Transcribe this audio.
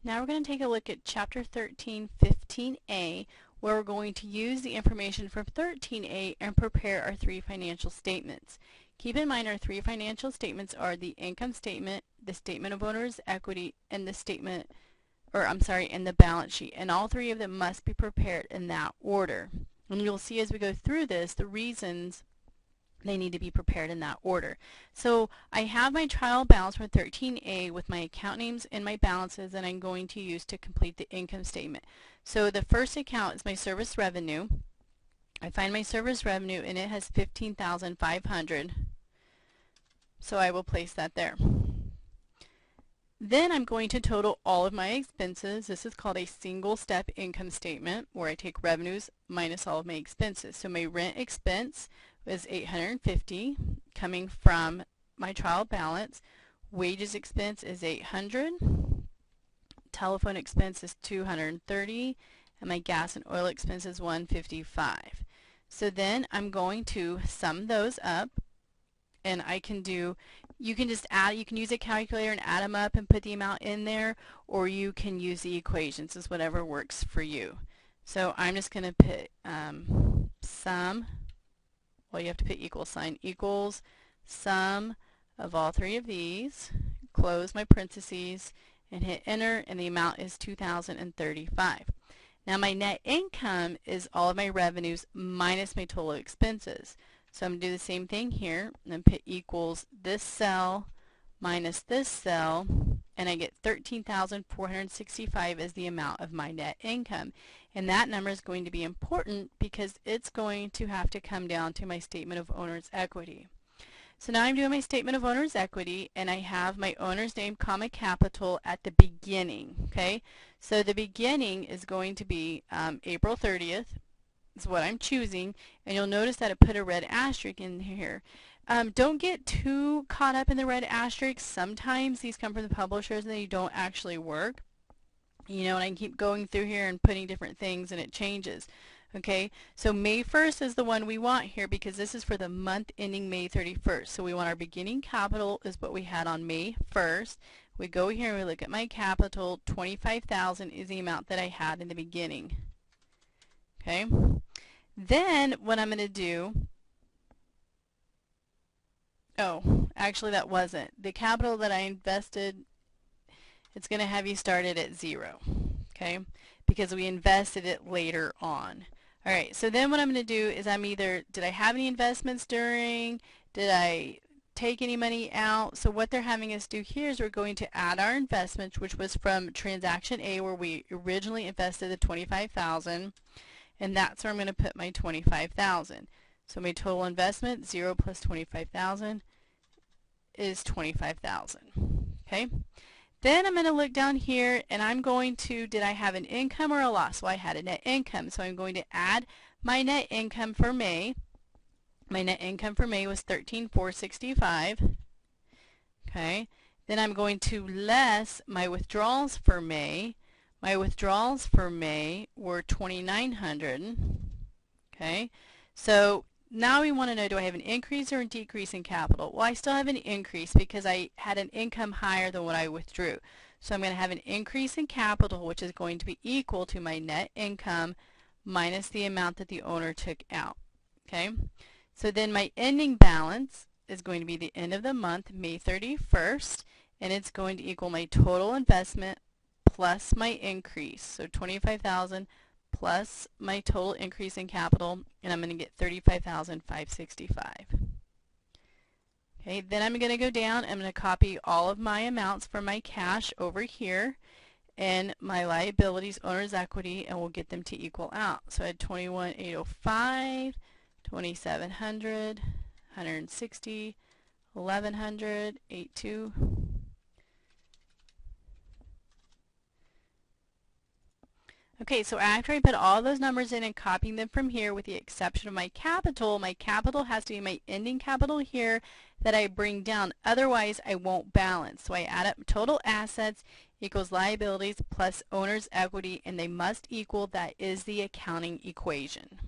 Now we're going to take a look at Chapter 13-15A, where we're going to use the information from 13A and prepare our three financial statements. Keep in mind our three financial statements are the income statement, the statement of owner's equity, and the and the balance sheet. And all three of them must be prepared in that order. And you'll see as we go through this the reasons they need to be prepared in that order. So I have my trial balance for 13A with my account names and my balances that I'm going to use to complete the income statement. So the first account is my service revenue. I find my service revenue and it has $15,500. So I will place that there. Then I'm going to total all of my expenses. This is called a single step income statement where I take revenues minus all of my expenses. So my rent expense was $850 coming from my trial balance. Wages expense is $800. Telephone expense is $230, and my gas and oil expense is $155. So then I'm going to sum those up, and I can do, you can just add, you can use a calculator and add them up and put the amount in there, or you can use the equations. It's whatever works for you. So I'm just going to put sum. Well, you have to put equal sign, equals sum of all three of these, close my parentheses, and hit enter, and the amount is $2,035. Now my net income is all of my revenues minus my total expenses. So I'm going to do the same thing here, and then put equals this cell minus this cell, and I get $13,465 as the amount of my net income. And that number is going to be important because it's going to have to come down to my statement of owner's equity. So now I'm doing my statement of owner's equity, and I have my owner's name, comma, capital at the beginning. Okay, so the beginning is going to be April 30th is what I'm choosing, and you'll notice that it put a red asterisk in here. Don't get too caught up in the red asterisks. Sometimes these come from the publishers and they don't actually work. You know, and I can keep going through here and putting different things and it changes. Okay, so May 1st is the one we want here because this is for the month ending May 31st. So we want our beginning capital is what we had on May 1st. We go here and we look at my capital. $25,000 is the amount that I had in the beginning. Okay, then what I'm going to do, oh, actually that wasn't. The capital that I invested, it's going to have you started at 0, okay, because we invested it later on. All right, so then what I'm going to do is I'm either, did I have any investments during, did I take any money out? So what they're having us do here is we're going to add our investments, which was from transaction A where we originally invested the $25,000, and that's where I'm going to put my $25,000. So my total investment, 0 plus $25,000 is $25,000, okay? Then I'm going to look down here and I'm going to, did I have an income or a loss? Well, I had a net income, so I'm going to add my net income for May. My net income for May was $13,465. Okay. Then I'm going to less my withdrawals for May. My withdrawals for May were $2,900. Okay. So now we want to know, do I have an increase or a decrease in capital? Well, I still have an increase because I had an income higher than what I withdrew. So I'm going to have an increase in capital, which is going to be equal to my net income minus the amount that the owner took out. Okay, so then my ending balance is going to be the end of the month, May 31st, and it's going to equal my total investment plus my increase. So $25,000 plus my total increase in capital, and I'm going to get $35,565. Okay, then I'm going to go down, I'm going to copy all of my amounts for my cash over here and my liabilities, owner's equity, and we'll get them to equal out. So I had $21,805, $2,700, $160, $1,100, $82. Okay, so after I put all those numbers in and copying them from here with the exception of my capital has to be my ending capital here that I bring down. Otherwise, I won't balance. So I add up total assets equals liabilities plus owner's equity, and they must equal. That is the accounting equation.